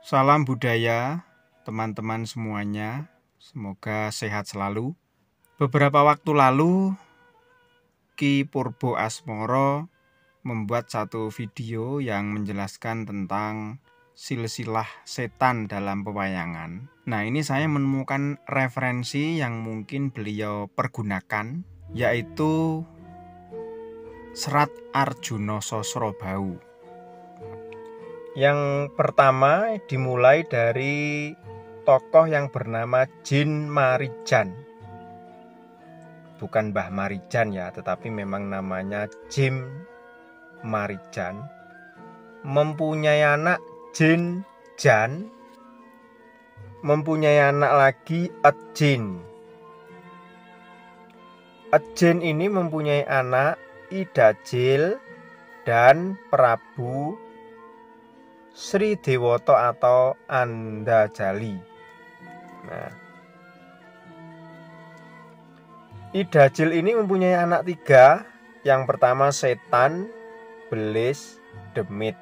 Salam budaya, teman-teman semuanya. Semoga sehat selalu. Beberapa waktu lalu, Ki Purbo Asmoro membuat satu video yang menjelaskan tentang silsilah setan dalam pewayangan. Nah, ini saya menemukan referensi yang mungkin beliau pergunakan, yaitu Serat Arjuna Sosrobau. Yang pertama dimulai dari tokoh yang bernama Jin Marijan. Bukan Mbah Marijan ya, tetapi memang namanya Jin Marijan. Mempunyai anak Jin Jan, mempunyai anak lagi Ejin. Ejin ini mempunyai anak Idajil dan Prabu Sri Dewoto atau Andajali. Nah, Idajil ini mempunyai anak 3. Yang pertama Setan, Belis, Demit.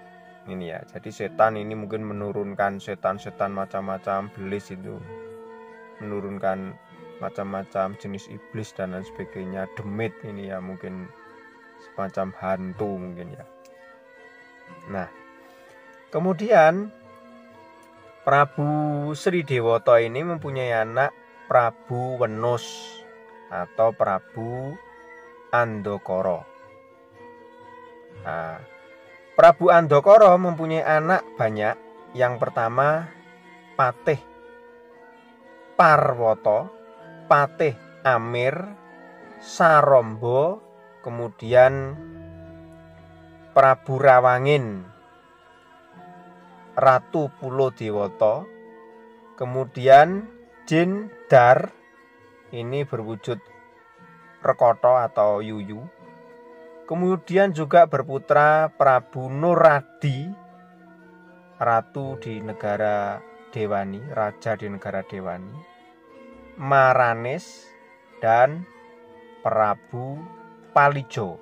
Ini ya. Jadi setan ini mungkin menurunkan setan-setan macam-macam, Belis itu menurunkan macam-macam jenis iblis dan lain sebagainya. Demit ini ya mungkin semacam hantu mungkin ya. Nah, kemudian Prabu Sri Dewoto ini mempunyai anak Prabu Wenus atau Prabu Andokoro. Nah, Prabu Andokoro mempunyai anak banyak. Yang pertama Patih Parwoto, Patih Amir, Sarombo, kemudian Prabu Rawangin, Ratu Pulo Dewoto, kemudian Jin Dar, ini berwujud rekoto atau yuyu. Kemudian juga berputra Prabu Nuradi, ratu di negara Dewani, raja di negara Dewani, Maranes, dan Prabu Palijo.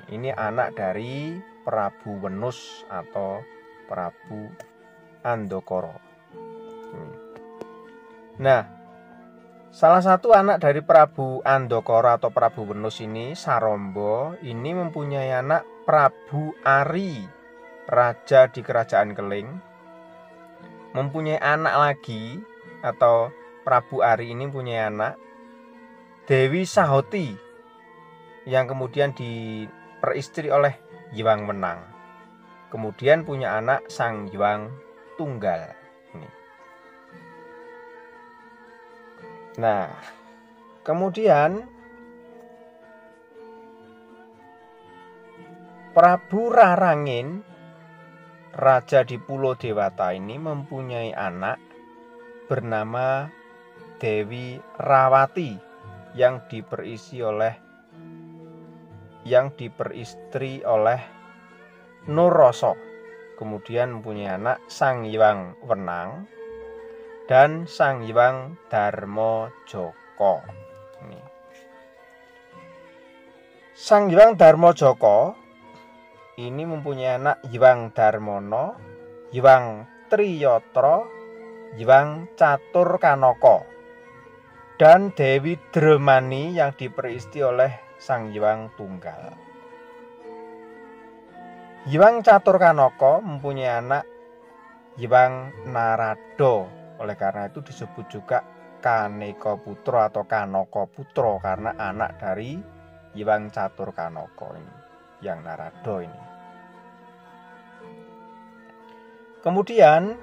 Ini anak dari Prabu Wenus atau Prabu Andokoro. Nah, salah satu anak dari Prabu Andokoro atau Prabu Wenus ini, Sarombo, ini mempunyai anak Prabu Ari, raja di kerajaan Keling. Mempunyai anak lagi, atau Prabu Ari ini mempunyai anak Dewi Sahoti, yang kemudian diperistri oleh Hyang Wenang. Kemudian punya anak Sang Hyang Tunggal. Nah, kemudian Prabu Rarangin, raja di Pulau Dewata ini mempunyai anak bernama Dewi Rawati yang diperistri oleh Nuroso. Kemudian mempunyai anak Sang Hyang Wenang dan Sang Hyang Darmajaka. Sang Hyang Darmajaka ini mempunyai anak Hyang Darmono, Hyang Triyatra, Hyang Caturkanaka, dan Dewi Dremani yang diperistri oleh Sang Hyang Tunggal. Hyang Caturkanaka mempunyai anak Hyang Narada. Oleh karena itu disebut juga Kaneka Putra atau Kanaka Putra, karena anak dari Hyang Caturkanaka ini, yang Narada ini. Kemudian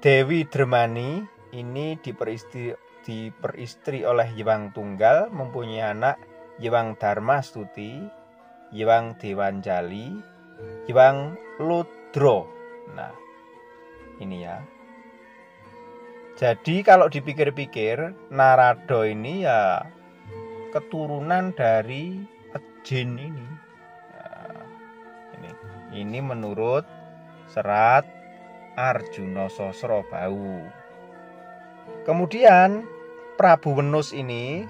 Dewi Dremani ini diperistri oleh Hyang Tunggal, mempunyai anak Hyang Darmastuti, Hyang Dewanjali, Hyang Ludra. Nah, ini ya. Jadi kalau dipikir-pikir, Narada ini ya keturunan dari Ejin ini. Nah, ini menurut Serat Arjuna Sosrobau. Kemudian Prabu Wenus ini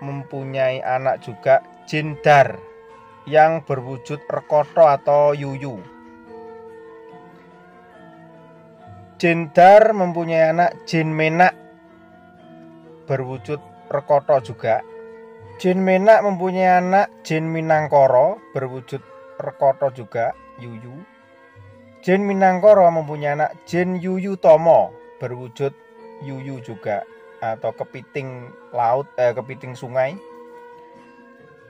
mempunyai anak juga Jin Dar yang berwujud rekoto atau yuyu. Jendar mempunyai anak Jenmenak berwujud rekoto juga. Jenmenak mempunyai anak Jenminangkara berwujud rekoto juga, yuyu. Jenminangkara mempunyai anak Jenyuyutama berwujud yuyu juga atau kepiting laut, kepiting sungai.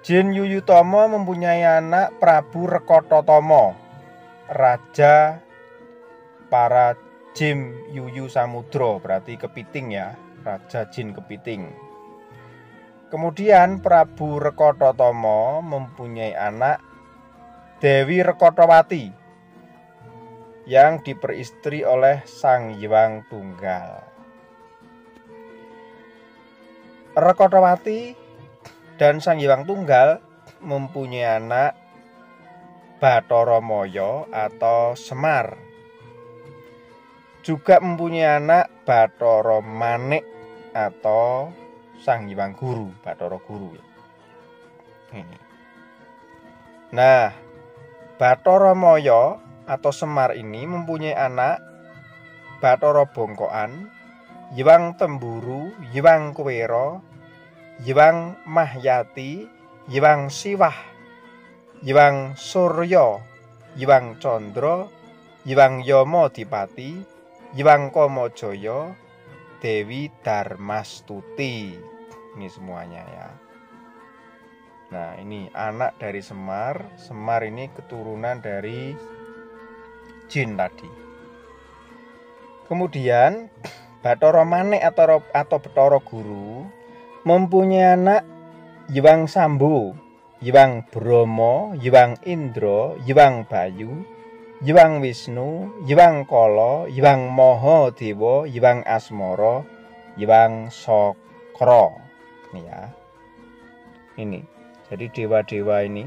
Jenyuyutama mempunyai anak Prabu Rekototama, raja para Jin Yuyu Samudra, berarti kepiting ya, raja jin kepiting. Kemudian Prabu Rekototama mempunyai anak Dewi Rekotowati yang diperistri oleh Sang Hyang Tunggal. Rekotowati dan Sang Hyang Tunggal mempunyai anak Bathara Maya atau Semar. Juga mempunyai anak Bathara Manik atau Sang Hyang Guru, Bathara Guru. Ini. Nah, Bathara Maya atau Semar ini mempunyai anak Bathara Bongkokan, Hyang Temburu, Hyang Kuwera, Hyang Mahyati, Hyang Siwah, Hyang Surya, Hyang Candra, Hyang Yamadipati, Hyang Kamajaya, Dewi Darmastuti. Ini semuanya ya. Nah, ini anak dari Semar. Semar ini keturunan dari jin tadi. Kemudian Bathara Manik atau Bathara Guru mempunyai anak Hyang Sambo, Hyang Brahma, Hyang Indra, Hyang Bayu, Hyang Wisnu, Hyang Kala, Hyang Mahadewa, Hyang Asmara, Hyang Sakra. Ini ya. Ini. Jadi dewa-dewa ini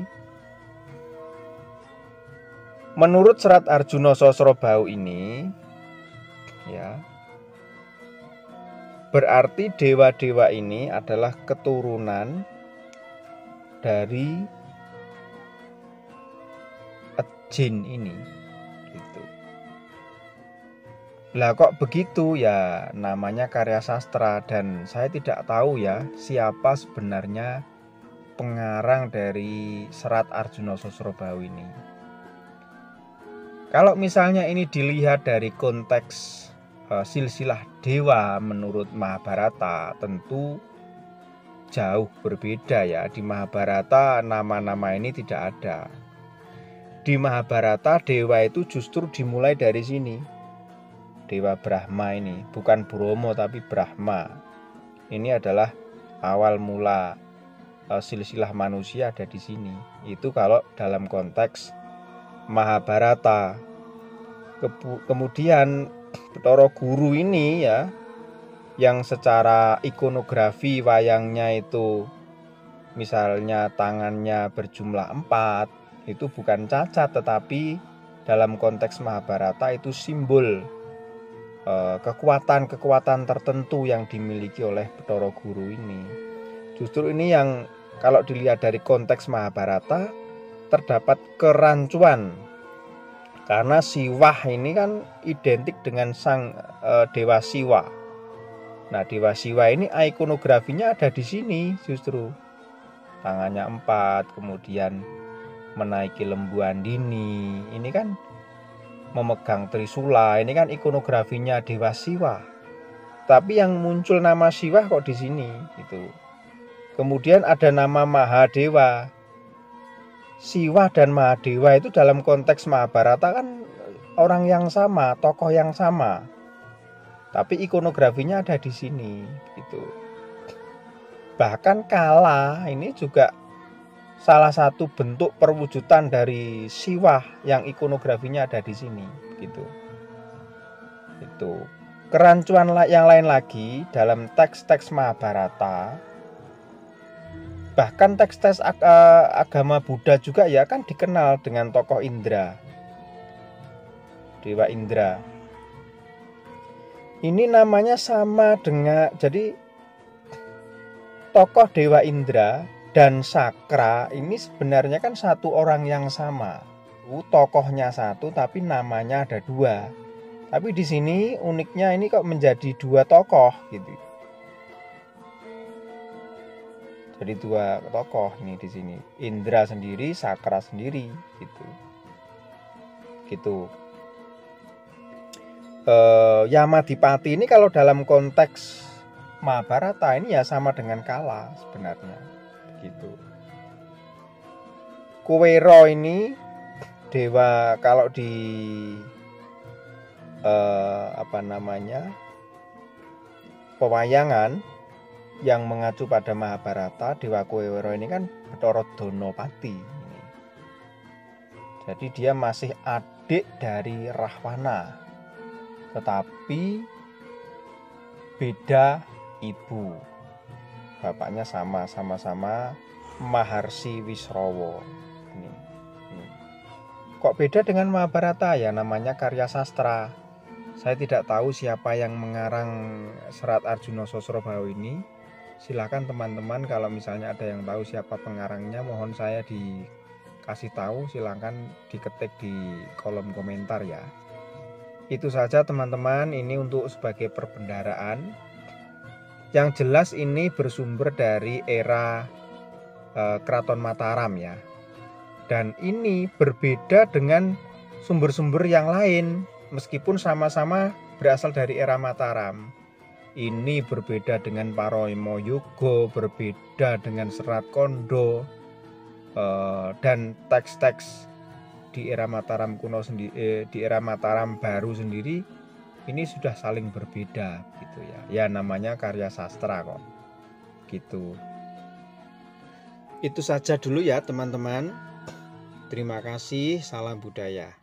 menurut Serat Arjuna Sasrabau ini ya, berarti dewa-dewa ini adalah keturunan dari jin ini gitu. Lah kok begitu ya, namanya karya sastra dan saya tidak tahu ya siapa sebenarnya pengarang dari Serat Arjuna Sasrabau ini. Kalau misalnya ini dilihat dari konteks silsilah dewa menurut Mahabharata, tentu jauh berbeda ya. Di Mahabharata nama-nama ini tidak ada. Di Mahabharata dewa itu justru dimulai dari sini. Dewa Brahma ini, bukan Bromo tapi Brahma. Ini adalah awal mula silsilah manusia ada di sini. Itu kalau dalam konteks Mahabharata. Kemudian Bathara Guru ini ya, yang secara ikonografi wayangnya itu misalnya tangannya berjumlah 4, itu bukan cacat, tetapi dalam konteks Mahabharata itu simbol kekuatan-kekuatan tertentu yang dimiliki oleh Bathara Guru ini. Justru ini yang kalau dilihat dari konteks Mahabharata terdapat kerancuan, karena Siwah ini kan identik dengan sang Dewa Siwa. Nah, Dewa Siwa ini ikonografinya ada di sini justru. Tangannya 4, kemudian menaiki lembu andini. Ini kan memegang trisula. Ini kan ikonografinya Dewa Siwa. Tapi yang muncul nama Siwa kok di sini gitu. Kemudian ada nama Mahadewa. Siwa dan Mahadewa itu dalam konteks Mahabharata kan orang yang sama, tokoh yang sama. Tapi ikonografinya ada di sini gitu. Bahkan Kala ini juga salah satu bentuk perwujudan dari Siwa yang ikonografinya ada di sini gitu. Itu. Kerancuan yang lain lagi dalam teks-teks Mahabharata, bahkan teks-teks agama Buddha juga ya kan dikenal dengan tokoh Indra, Dewa Indra. Ini namanya sama dengan, jadi tokoh Dewa Indra dan Sakra ini sebenarnya kan satu orang yang sama. Tokohnya satu tapi namanya ada 2. Tapi di sini uniknya ini kok menjadi dua tokoh gitu. Jadi dua tokoh nih di sini. Indra sendiri, Sakra sendiri gitu. Gitu. Yamadipati ini kalau dalam konteks Mahabharata ini ya sama dengan Kala sebenarnya. Gitu. Kuwero ini dewa kalau di pewayangan yang mengacu pada Mahabharata, Dewa Kuwero ini kan Bathara Danapati. Jadi dia masih adik dari Rahwana, tetapi beda ibu. Bapaknya sama-sama Maharsi Wisrawa. Ini. Kok beda dengan Mahabharata? Ya namanya karya sastra. Saya tidak tahu siapa yang mengarang serat Arjuna Sosrobahu ini. Silakan teman-teman kalau misalnya ada yang tahu siapa pengarangnya, mohon saya dikasih tahu, silakan diketik di kolom komentar ya. Itu saja teman-teman, ini untuk sebagai perbendaharaan. Yang jelas ini bersumber dari era Keraton Mataram ya. Dan ini berbeda dengan sumber-sumber yang lain, meskipun sama-sama berasal dari era Mataram. Ini berbeda dengan Paroimo Yugo, berbeda dengan Serat Kondo, dan teks-teks di era Mataram kuno sendiri, di era Mataram baru sendiri, ini sudah saling berbeda gitu ya. Ya namanya karya sastra kok. Gitu. Itu saja dulu ya teman-teman. Terima kasih, salam budaya.